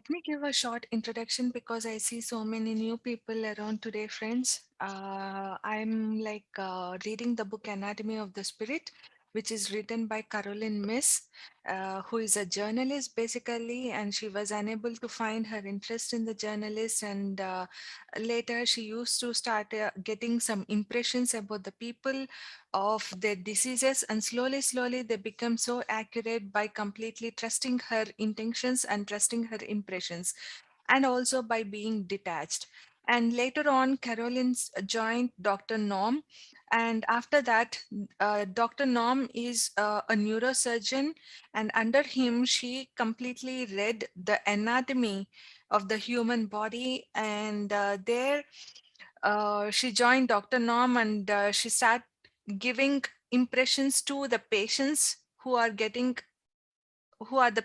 Let me give a short introduction because I see so many new people around today, friends. I'm reading the book Anatomy of the Spirit, which is written by Caroline Miss, who is a journalist basically, and she was unable to find her interest in the journalist. And later, she used to start getting some impressions about the people of their diseases, and slowly they become so accurate by completely trusting her intentions and trusting her impressions, and also by being detached. And later on, Caroline's joined Dr. Norm, and after that, Dr. Norm is a neurosurgeon, and under him she completely read the anatomy of the human body. And there she joined Dr. Norm, and she started giving impressions to the patients who are the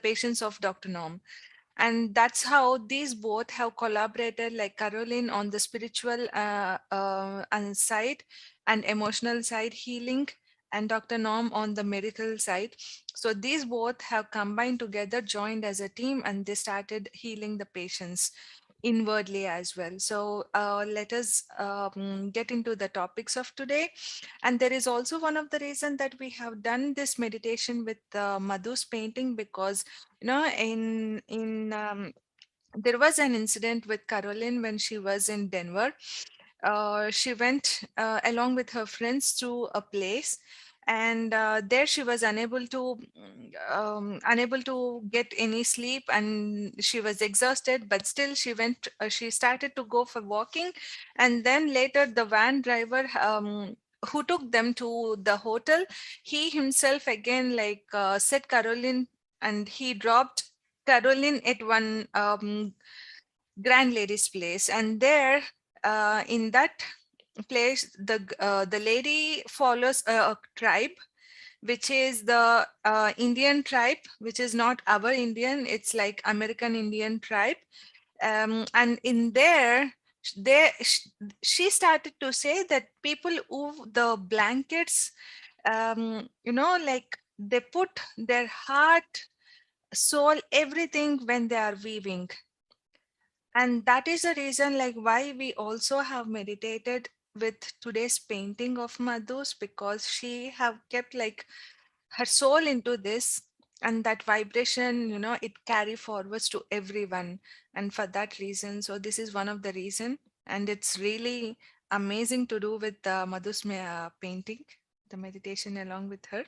patients of Dr. Norm. And that's how these both have collaborated, like Caroline on the spiritual and side and emotional side healing, and Dr. Norm on the medical side. So these both have combined together, joined as a team, and they started healing the patients inwardly as well. So let us get into the topics of today. And there is also one of the reason that we have done this meditation with Madhu's painting, because in there was an incident with Caroline when she was in Denver. She went along with her friends to a place, and there she was unable to get any sleep, and she was exhausted. But still, she started to go for walking, and then later the van driver who took them to the hotel, he himself again said Caroline, and he dropped Caroline at one grand lady's place. And there, in that place, the lady follows a tribe, which is the Indian tribe, which is not our Indian, it's like American Indian tribe. And in there, there she started to say that people who the blankets, like they put their heart, soul, everything when they are weaving. And that is the reason like why we also have meditated with today's painting of Madhu's, because she have kept like her soul into this, and that vibration, it carry forwards to everyone. And for that reason, so this is one of the reason, and it's really amazing to do with Madhu's painting, the meditation along with her.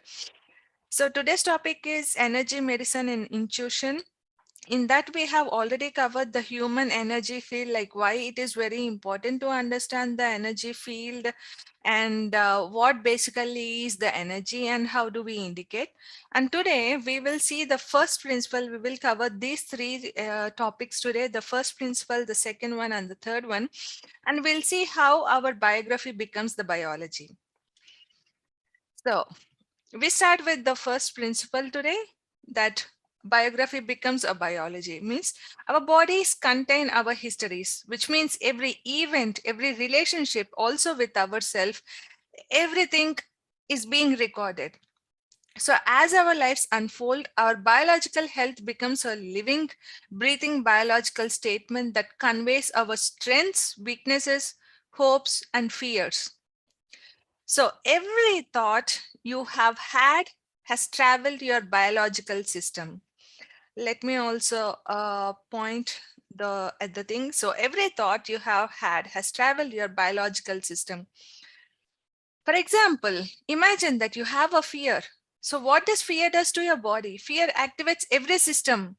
So today's topic is energy, medicine, and intuition. In that, we have already covered the human energy field, like why it is very important to understand the energy field, and what basically is the energy and how do we indicate. And today we will see the first principle. We will cover these three topics today: the first principle, the second one, and the third one. And we'll see how our biography becomes the biology. So we start with the first principle today, that biography becomes a biology. Means our bodies contain our histories, which means every event, every relationship, also with ourselves, everything is being recorded. So as our lives unfold, our biological health becomes a living, breathing biological statement that conveys our strengths, weaknesses, hopes, and fears. So every thought you have had has traveled your biological system. Let me also point at the thing. So every thought you have had has traveled your biological system. For example, imagine that you have a fear. So what does fear does to your body? Fear activates every system,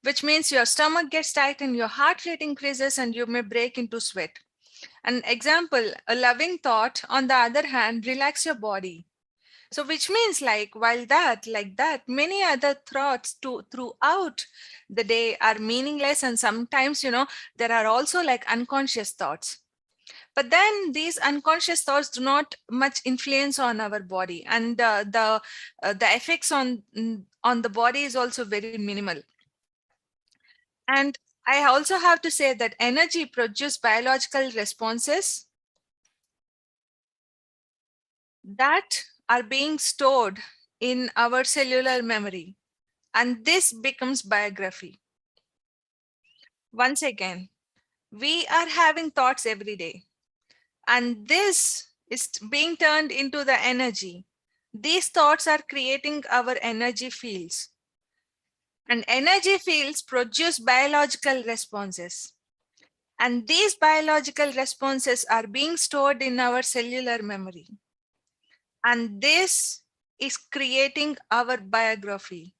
which means your stomach gets tight and your heart rate increases and you may break into sweat. An example, a loving thought, on the other hand, relax your body. So which means like that, many other thoughts throughout the day are meaningless. And sometimes, there are also like unconscious thoughts. But then these unconscious thoughts do not much influence on our body. And the effects on the body is also very minimal. And I also have to say that energy produces biological responses that are being stored in our cellular memory, and this becomes biography. Once again, we are having thoughts every day, and this is being turned into the energy. These thoughts are creating our energy fields, and energy fields produce biological responses. And these biological responses are being stored in our cellular memory. And this is creating our biography.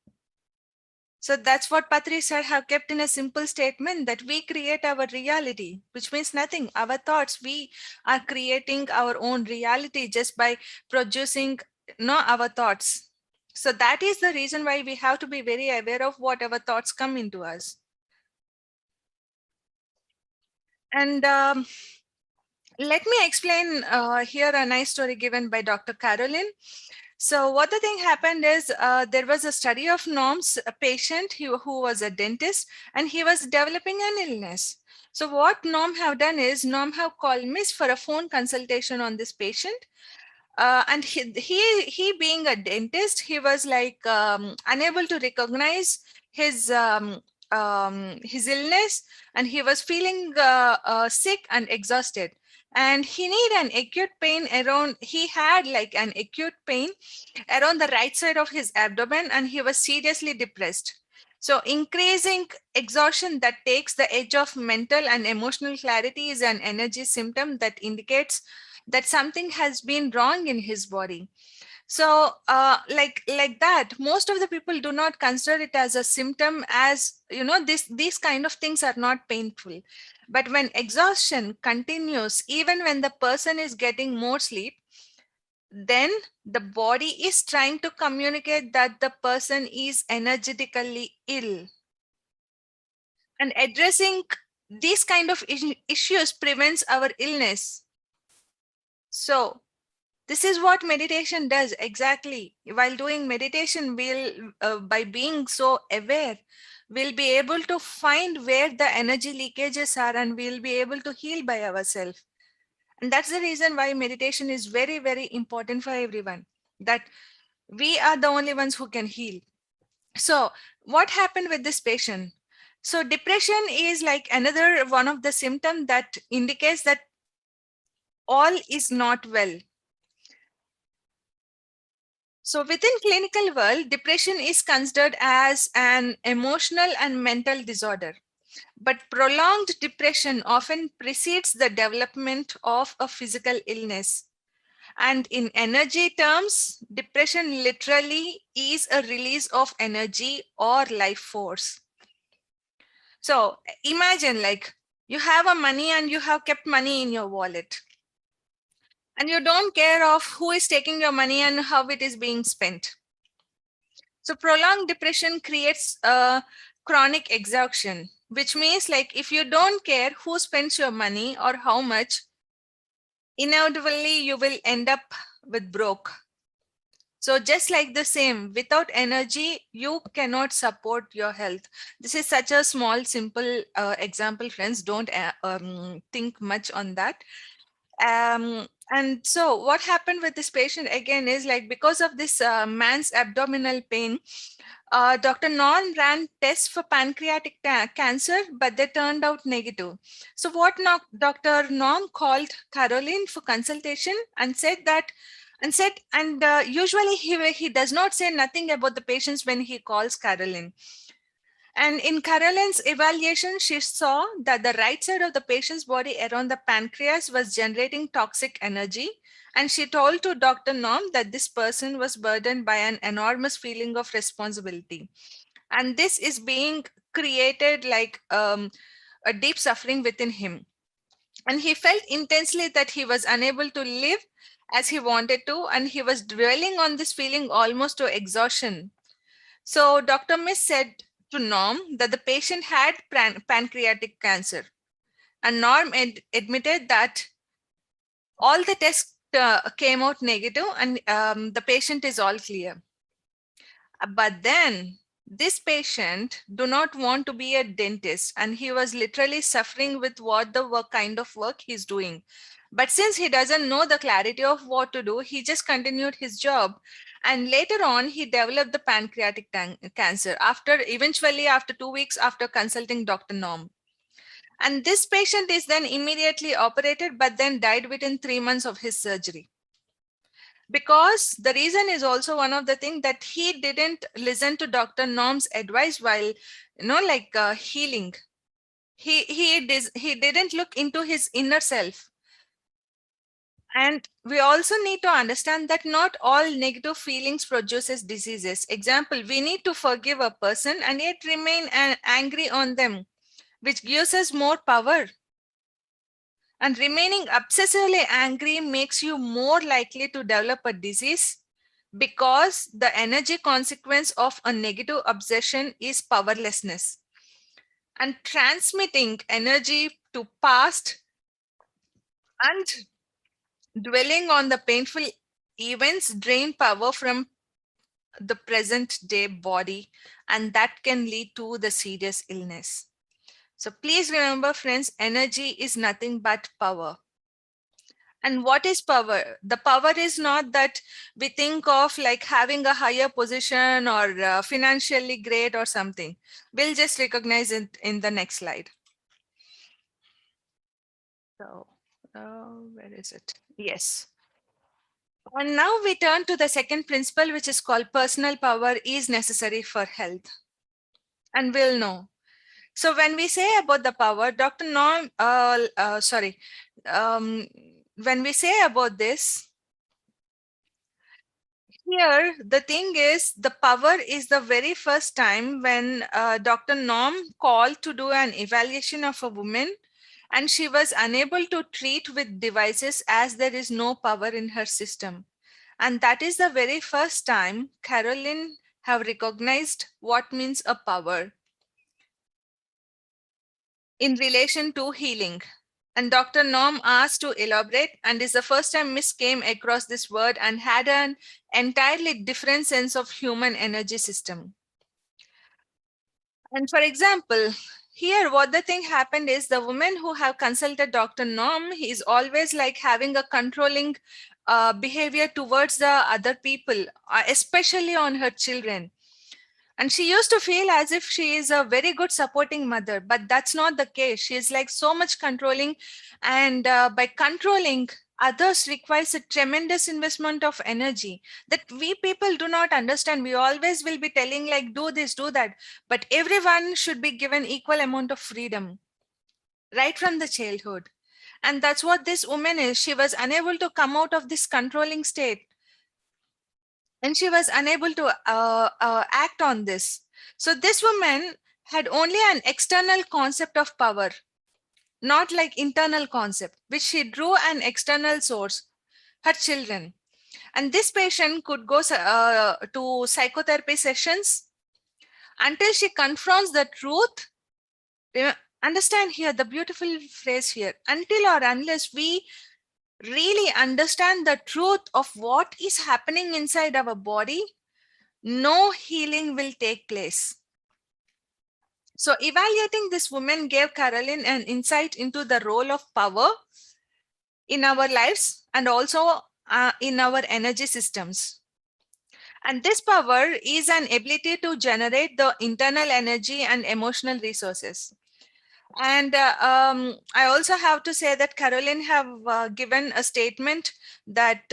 So that's what Patri sir have kept in a simple statement, that we create our reality, which means nothing. Our thoughts, we are creating our own reality just by producing our thoughts. So that is the reason why we have to be very aware of what our thoughts come into us. And let me explain here a nice story given by Dr. Caroline. So what the thing happened is there was a study of Norm's a patient who was a dentist, and he was developing an illness. So what Norm have done is Norm have called Miss for a phone consultation on this patient. And he being a dentist, he was like unable to recognize his his illness, and he was feeling sick and exhausted, and he need an acute pain around. He had like an acute pain around the right side of his abdomen, and he was seriously depressed. So increasing exhaustion that takes the edge of mental and emotional clarity is an energy symptom that indicates that something has been wrong in his body. So like that, most of the people do not consider it as a symptom, as these kind of things are not painful. But when exhaustion continues, even when the person is getting more sleep, then the body is trying to communicate that the person is energetically ill. And addressing these kind of issues prevents our illness. So this is what meditation does exactly. While doing meditation, we'll by being so aware, we'll be able to find where the energy leakages are, and we'll be able to heal by ourselves. And that's the reason why meditation is very, very important for everyone, that we are the only ones who can heal. So what happened with this patient? So depression is like another one of the symptoms that indicates that all is not well. So within clinical world, depression is considered as an emotional and mental disorder. But prolonged depression often precedes the development of a physical illness. And in energy terms, depression literally is a release of energy or life force. So imagine like you have a money and you have kept money in your wallet, and you don't care of who is taking your money and how it is being spent. So prolonged depression creates a chronic exhaustion, which means like if you don't care who spends your money or how much, inevitably you will end up with broke. So just like the same, without energy, you cannot support your health. This is such a small, simple example, friends. Don't think much on that. And so what happened with this patient again is like, because of this man's abdominal pain, Dr. Norm ran tests for pancreatic cancer, but they turned out negative. So what now? Dr. Norm called Caroline for consultation and said that, and usually he does not say nothing about the patients when he calls Caroline. And in Caroline's evaluation, she saw that the right side of the patient's body around the pancreas was generating toxic energy. And she told to Dr. Norm that this person was burdened by an enormous feeling of responsibility. And this is being created like a deep suffering within him. And he felt intensely that he was unable to live as he wanted to. And he was dwelling on this feeling almost to exhaustion. So Dr. Miss said to Norm that the patient had pancreatic cancer. And Norm admitted that all the tests came out negative, and the patient is all clear. But then this patient do not want to be a dentist, and he was literally suffering with what the kind of work he's doing. But since he doesn't know the clarity of what to do, he just continued his job. And later on, he developed the pancreatic cancer eventually after 2 weeks after consulting Dr. Norm. And this patient is then immediately operated, but then died within 3 months of his surgery. Because the reason is also one of the things that he didn't listen to Dr. Norm's advice while, healing. He didn't look into his inner self. And we also need to understand that not all negative feelings produces diseases. Example, we need to forgive a person and yet remain angry on them, which gives us more power. And remaining obsessively angry makes you more likely to develop a disease, because the energy consequence of a negative obsession is powerlessness. And transmitting energy to past and dwelling on the painful events drain power from the present day body, and that can lead to the serious illness. So please remember, friends, energy is nothing but power. And what is power? The power is not that we think of like having a higher position or financially great or something. We'll just recognize it in the next slide. So, where is it? Yes. And now we turn to the second principle, which is called personal power is necessary for health. And we'll know. So when we say about the power, Dr. Norm, when we say about this, here, the thing is, the power is the very first time when Dr. Norm called to do an evaluation of a woman, and she was unable to treat with devices as there is no power in her system. And that is the very first time Caroline have recognized what means a power in relation to healing. And Dr. Norm asked to elaborate, and is the first time Miss came across this word and had an entirely different sense of human energy system. And for example, here what the thing happened is the woman who have consulted Dr. Norm, he is always like having a controlling behavior towards the other people, especially on her children. And she used to feel as if she is a very good supporting mother, but that's not the case. She is like so much controlling, and by controlling others requires a tremendous investment of energy that we people do not understand. We always will be telling like, do this, do that, but everyone should be given equal amount of freedom right from the childhood. And that's what this woman is. She was unable to come out of this controlling state, and she was unable to act on this. So this woman had only an external concept of power, not like internal concept, which she drew an external source, her children. And this patient could go to psychotherapy sessions until she confronts the truth. Understand here the beautiful phrase here, until or unless we really understand the truth of what is happening inside our body, no healing will take place. So evaluating this woman gave Caroline an insight into the role of power in our lives and also in our energy systems. And this power is an ability to generate the internal energy and emotional resources. And I also have to say that Caroline have given a statement that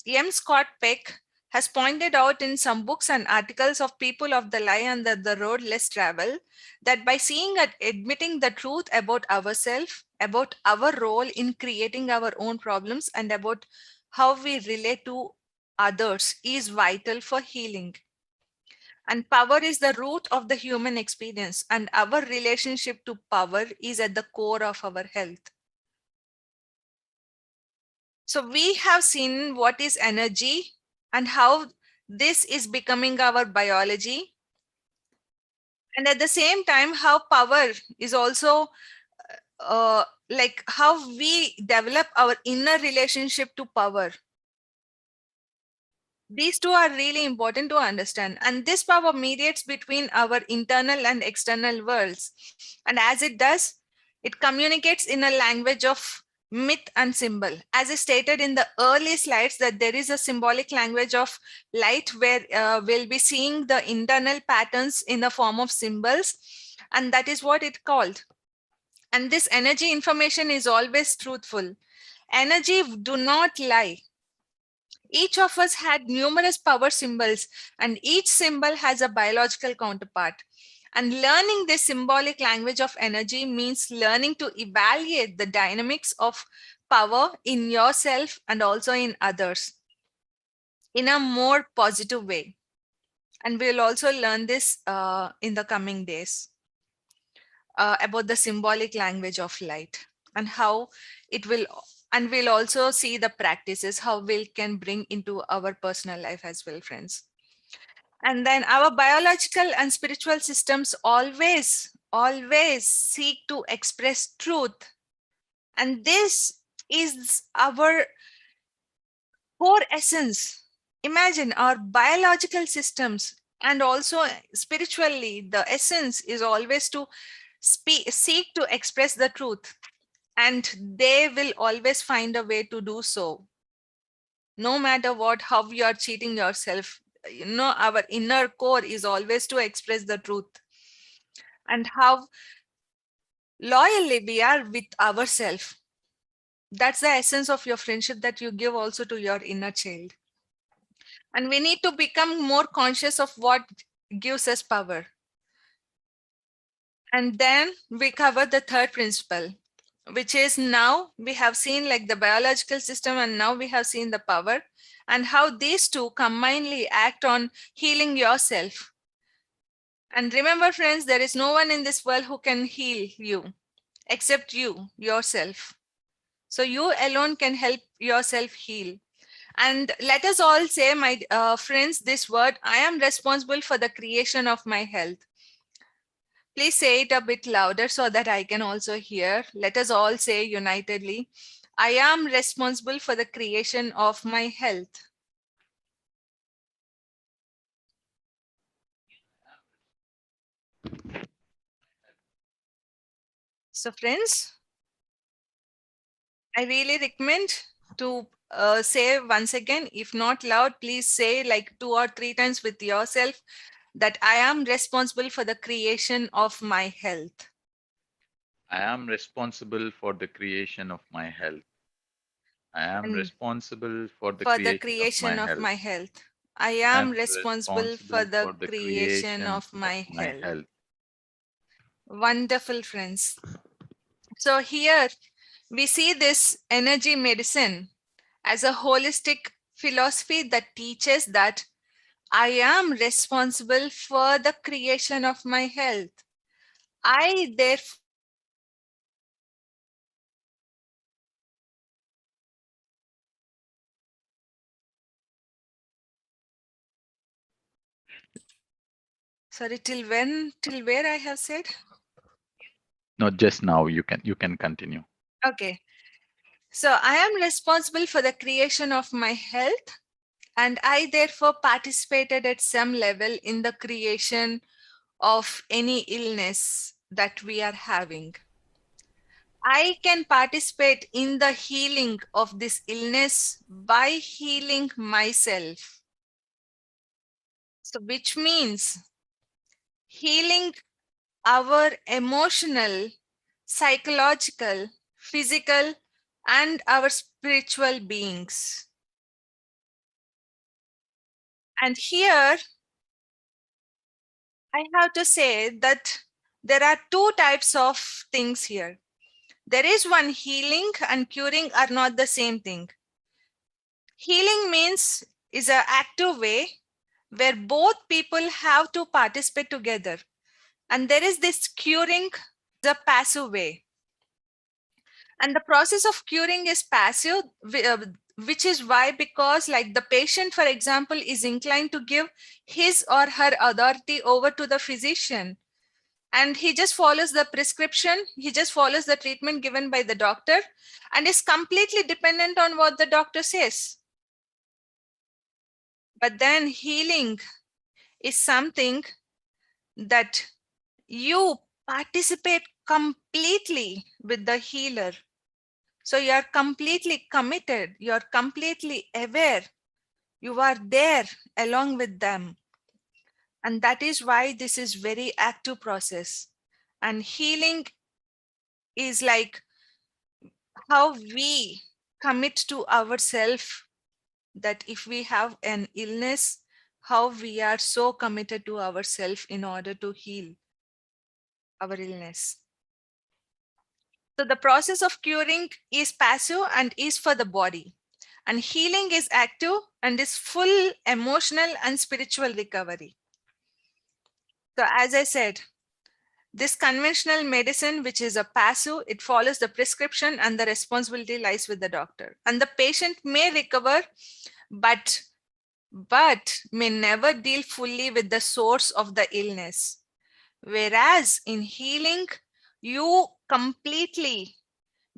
M. Scott Peck has pointed out in some books and articles of People of the Lie and the Road Less Travel, that by seeing and admitting the truth about ourselves, about our role in creating our own problems, and about how we relate to others is vital for healing. And power is the root of the human experience, and our relationship to power is at the core of our health. So we have seen what is energy and how this is becoming our biology. And at the same time, how power is also like how we develop our inner relationship to power. These two are really important to understand. And this power mediates between our internal and external worlds. And as it does, it communicates in a language of myth and symbol. As I stated in the early slides, that there is a symbolic language of light where we'll be seeing the internal patterns in the form of symbols. And that is what it called. And this energy information is always truthful. Energy do not lie. Each of us had numerous power symbols, and each symbol has a biological counterpart. And learning this symbolic language of energy means learning to evaluate the dynamics of power in yourself and also in others in a more positive way. And we'll also learn this in the coming days about the symbolic language of light and how it will, and we'll also see the practices, how we can bring into our personal life as well, friends. And then our biological and spiritual systems always seek to express truth. And this is our core essence. Imagine our biological systems and also spiritually, the essence is always to seek to express the truth. And they will always find a way to do so. No matter what, how you are cheating yourself, our inner core is always to express the truth. And how loyally we are with ourselves. That's the essence of your friendship that you give also to your inner child. And we need to become more conscious of what gives us power. And then we cover the third principle, which is now we have seen like the biological system, and now we have seen the power and how these two combinedly act on healing yourself. And remember, friends, there is no one in this world who can heal you except you, yourself. So you alone can help yourself heal. And let us all say, my friends, this word, I am responsible for the creation of my health. Please say it a bit louder so that I can also hear. Let us all say unitedly, I am responsible for the creation of my health. So friends, I really recommend to say once again, if not loud, please say like 2 or 3 times with yourself that I am responsible for the creation of my health. I am responsible for the creation of my health. I am And responsible for the for the creation of my creation of health. my health. I I am am responsible for responsible the for the creation creation of of my my health. health. Wonderful, friends. So here we see this energy medicine as a holistic philosophy that teaches that I am responsible for the creation of my health. I therefore sorry, till where I have said? Not just now. You can continue. Okay. So I am responsible for the creation of my health, and I therefore participated at some level in the creation of any illness that we are having. I can participate in the healing of this illness by healing myself. So, which means healing our emotional, psychological, physical, and our spiritual beings. And here, I have to say that there are two types of things here. There is one, healing and curing are not the same thing. Healing means is an active way where both people have to participate together. And there is this curing, the passive way. And the process of curing is passive, which is why, because like the patient, for example, is inclined to give his or her authority over to the physician. And he just follows the prescription, he just follows the treatment given by the doctor and is completely dependent on what the doctor says. But then healing is something that you participate completely with the healer. So you are completely committed, you are completely aware, you are there along with them. And that is why this is very active process. And healing is like how we commit to ourselves, that if we have an illness, how we are so committed to ourselves in order to heal our illness. So the process of curing is passive and is for the body, and healing is active and is full emotional and spiritual recovery. So as I said, this conventional medicine, which is a passive, it follows the prescription and the responsibility lies with the doctor. And the patient may recover, but may never deal fully with the source of the illness. Whereas in healing, you completely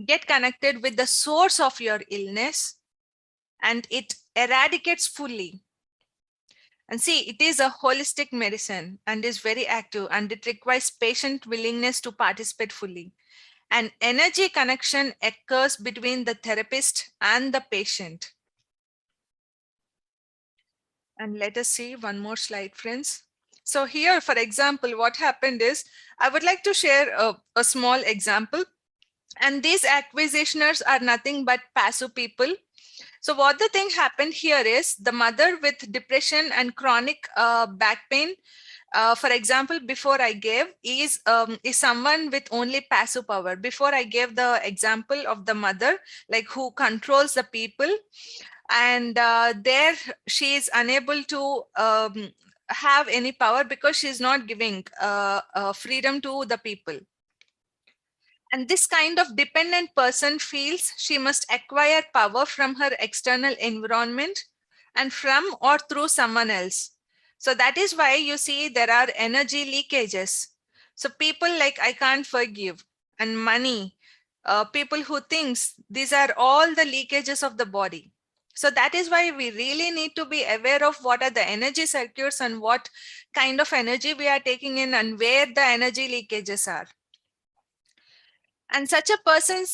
get connected with the source of your illness and it eradicates fully. And see, it is a holistic medicine and is very active, and it requires patient willingness to participate fully. An energy connection occurs between the therapist and the patient. And let us see one more slide, friends. So here, for example, what happened is, I would like to share a small example. And these acquisitioners are nothing but passive people. So what the thing happened here is, the mother with depression and chronic back pain, for example, before I gave, is someone with only passive power. Before I gave the example of the mother, like who controls the people, and there she is unable to have any power because she's not giving freedom to the people. And this kind of dependent person feels she must acquire power from her external environment and from or through someone else. So that is why you see there are energy leakages. So people like, I can't forgive, and money, people who thinks, these are all the leakages of the body. So that is why we really need to be aware of what are the energy circuits and what kind of energy we are taking in and where the energy leakages are. And such a person,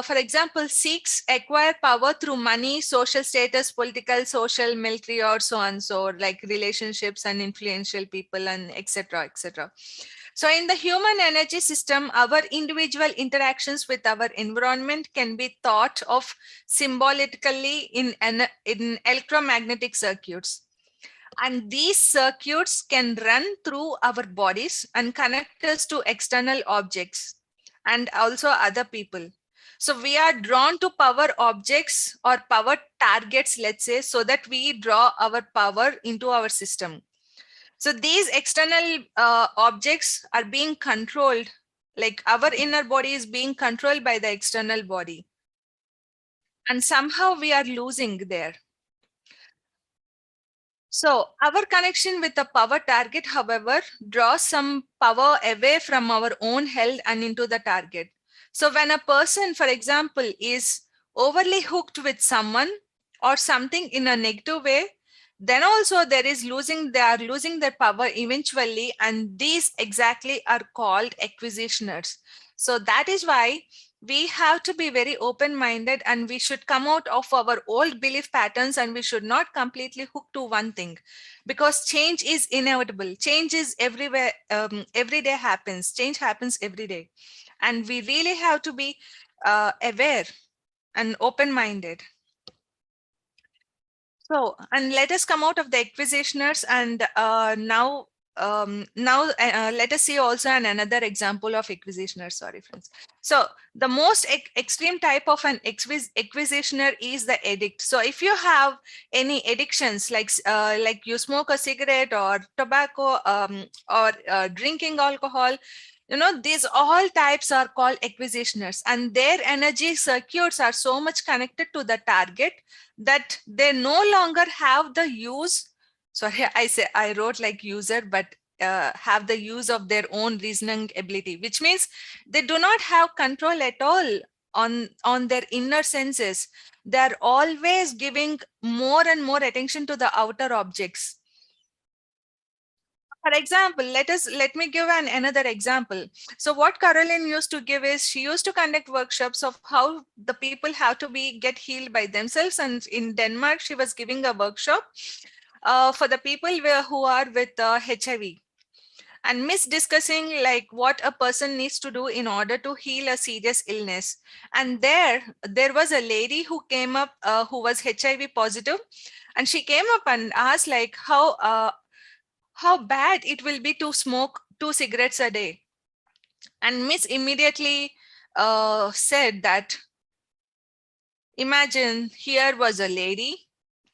for example, seeks acquire power through money, social status, political, social, military, or so on. So like relationships and influential people and etc. etc. So in the human energy system, our individual interactions with our environment can be thought of symbolically in electromagnetic circuits. And these circuits can run through our bodies and connect us to external objects and also other people. So we are drawn to power objects or power targets, let's say, so that we draw our power into our system. So these external objects are being controlled, like our inner body is being controlled by the external body. And somehow we are losing there. So our connection with the power target, however, draws some power away from our own health and into the target. So when a person, for example, is overly hooked with someone or something in a negative way, then also they are losing their power eventually, and these exactly are called acquisitioners. So that is why we have to be very open-minded, and we should come out of our old belief patterns, and we should not completely hook to one thing, because change is inevitable. Change is everywhere. Every day happens. Change happens every day. And we really have to be aware and open-minded. So, and let us come out of the acquisitioners, and now let us see also another example of acquisitioner. Sorry, friends. So the most extreme type of an acquisitioner is the addict. So if you have any addictions, like you smoke a cigarette or tobacco, or drinking alcohol, these all types are called acquisitioners, and their energy circuits are so much connected to the target that they no longer have the use. Sorry, I wrote like user, but have the use of their own reasoning ability, which means they do not have control at all on their inner senses. They're always giving more and more attention to the outer objects. For example, let me give another example. So what Caroline used to give is, she used to conduct workshops of how the people have to get healed by themselves. And in Denmark, she was giving a workshop for the people who are with HIV. and Miss discussing like what a person needs to do in order to heal a serious illness. And there was a lady who came up, who was HIV positive, and she came up and asked like how bad it will be to smoke 2 cigarettes a day. And Miss immediately said that, imagine here was a lady.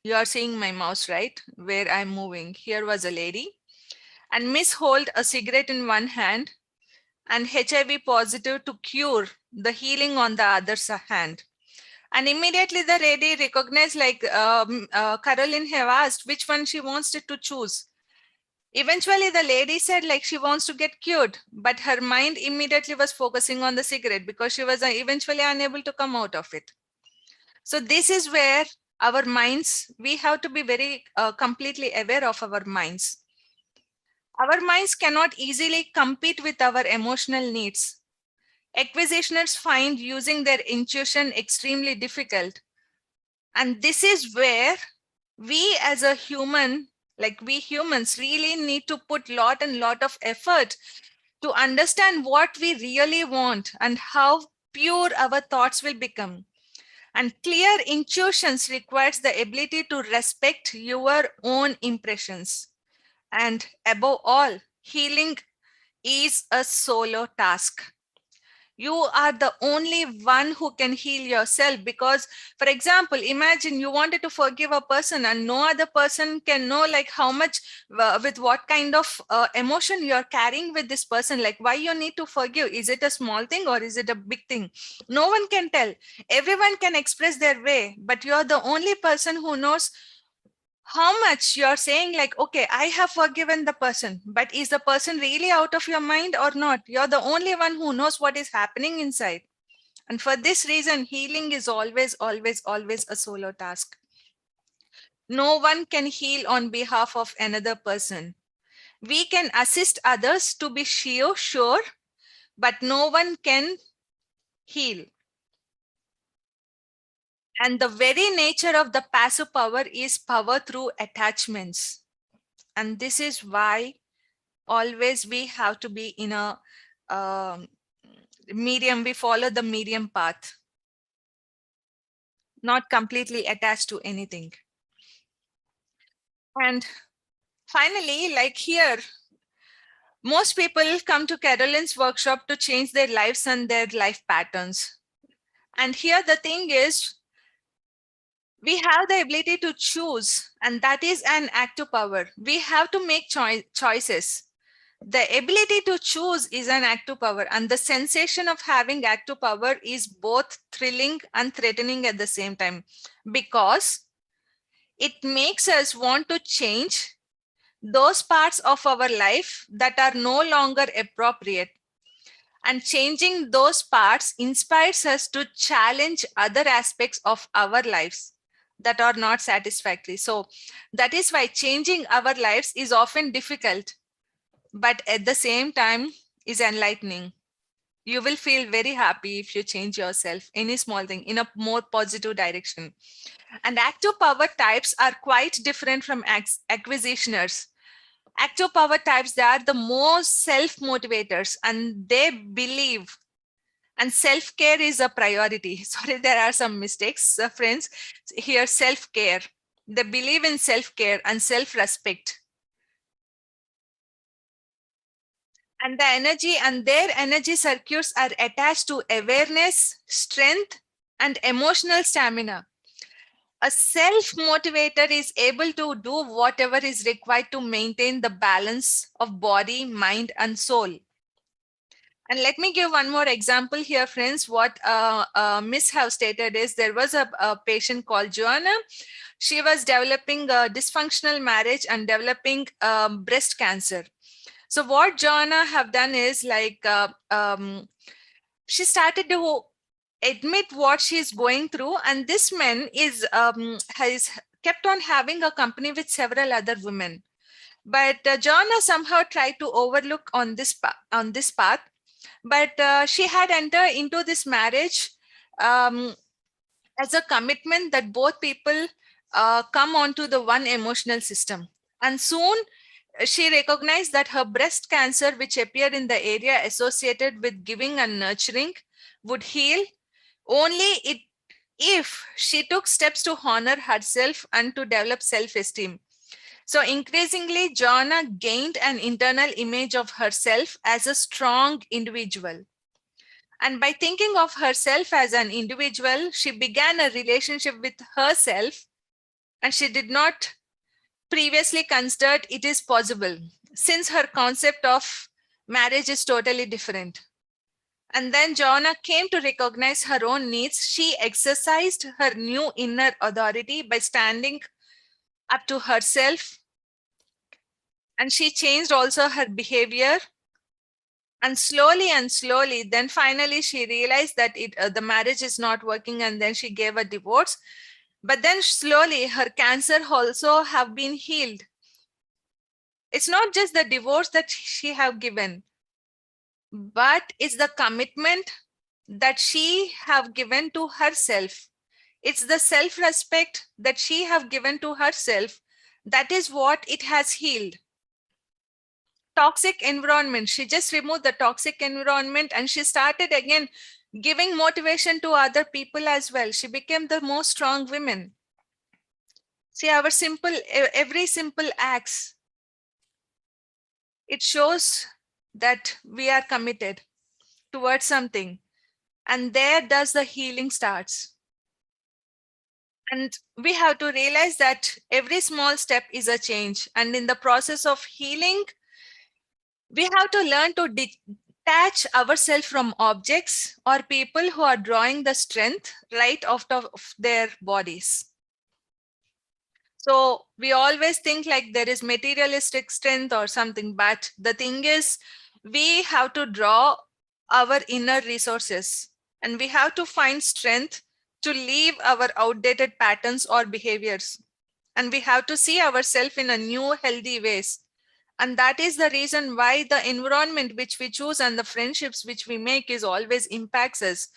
You are seeing my mouse, right? Where I'm moving. Here was a lady. And Miss hold a cigarette in one hand and HIV positive to cure the healing on the other hand. And immediately the lady recognized like Caroline have asked which one she wants it to choose. Eventually the lady said like she wants to get cured, but her mind immediately was focusing on the cigarette because she was eventually unable to come out of it. So this is where our minds, we have to be very completely aware of our minds. Our minds cannot easily compete with our emotional needs. Acquisitioners find using their intuition extremely difficult. And this is where we as a human, like we humans really need to put lot and lot of effort to understand what we really want and how pure our thoughts will become. And clear intuitions requires the ability to respect your own impressions. And above all, healing is a solo task. You are the only one who can heal yourself, because for example, imagine you wanted to forgive a person and no other person can know like how much with what kind of emotion you're carrying with this person, like why you need to forgive. Is it a small thing or is it a big thing? No one can tell. Everyone can express their way, but you're the only person who knows how much you're saying like, okay, I have forgiven the person, but is the person really out of your mind or not? You're the only one who knows what is happening inside. And for this reason, healing is always, always, always a solo task. No one can heal on behalf of another person. We can assist others to be sure, but no one can heal. And the very nature of the passive power is power through attachments. And this is why always we have to be in a medium. We follow the medium path, not completely attached to anything. And finally, like here, most people come to Caroline's workshop to change their lives and their life patterns. And here the thing is, we have the ability to choose, and that is an active power. We have to make choices. The ability to choose is an active power, and the sensation of having active power is both thrilling and threatening at the same time, because it makes us want to change those parts of our life that are no longer appropriate. And changing those parts inspires us to challenge other aspects of our lives that are not satisfactory. So that is why changing our lives is often difficult, but at the same time is enlightening. You will feel very happy if you change yourself, any small thing, in a more positive direction. And active power types are quite different from acquisitioners. Active power types, they are the most self-motivators, and they believe, and self-care is a priority. Sorry, there are some mistakes, friends. Here, self-care. They believe in self-care and self-respect. And the energy and their energy circuits are attached to awareness, strength, and emotional stamina. A self-motivator is able to do whatever is required to maintain the balance of body, mind, and soul. And let me give one more example here, friends. What Miss have stated is, there was a patient called Joanna. She was developing a dysfunctional marriage and developing breast cancer. So what Joanna have done is like, she started to admit what she's going through, and this man is has kept on having a company with several other women. But Joanna somehow tried to overlook on this path. But she had entered into this marriage as a commitment that both people come onto the one emotional system. And soon she recognized that her breast cancer, which appeared in the area associated with giving and nurturing, would heal only if she took steps to honor herself and to develop self-esteem. So increasingly, Joanna gained an internal image of herself as a strong individual. And by thinking of herself as an individual, she began a relationship with herself, and she did not previously considered it is possible, since her concept of marriage is totally different. And then Joanna came to recognize her own needs. She exercised her new inner authority by standing up to herself, and she changed also her behavior. And slowly, then finally she realized that the marriage is not working, and then she gave a divorce. But then slowly her cancer also have been healed. It's not just the divorce that she have given, but it's the commitment that she have given to herself. It's the self-respect that she have given to herself. That is what it has healed. Toxic environment. She just removed the toxic environment, and she started again giving motivation to other people as well. She became the most strong woman. See, our every simple acts, it shows that we are committed towards something. And there does the healing starts. And we have to realize that every small step is a change. And in the process of healing, we have to learn to detach ourselves from objects or people who are drawing the strength right out of their bodies. So we always think like there is materialistic strength or something, but the thing is, we have to draw our inner resources, and we have to find strength to leave our outdated patterns or behaviors. And we have to see ourselves in a new healthy ways. And that is the reason why the environment which we choose and the friendships which we make is always impacts us.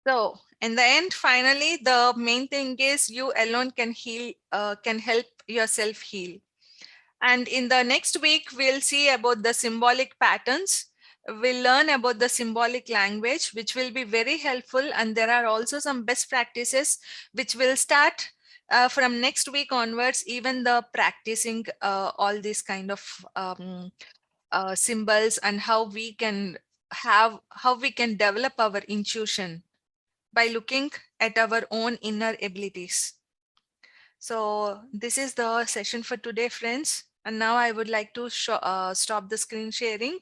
So in the end, finally, the main thing is you alone can heal, can help yourself heal. And in the next week, we'll see about the symbolic patterns. We'll learn about the symbolic language, which will be very helpful. And there are also some best practices which will start from next week onwards, even the practicing all these kind of symbols, and how we can develop our intuition by looking at our own inner abilities. So this is the session for today, friends. And now I would like to stop the screen sharing.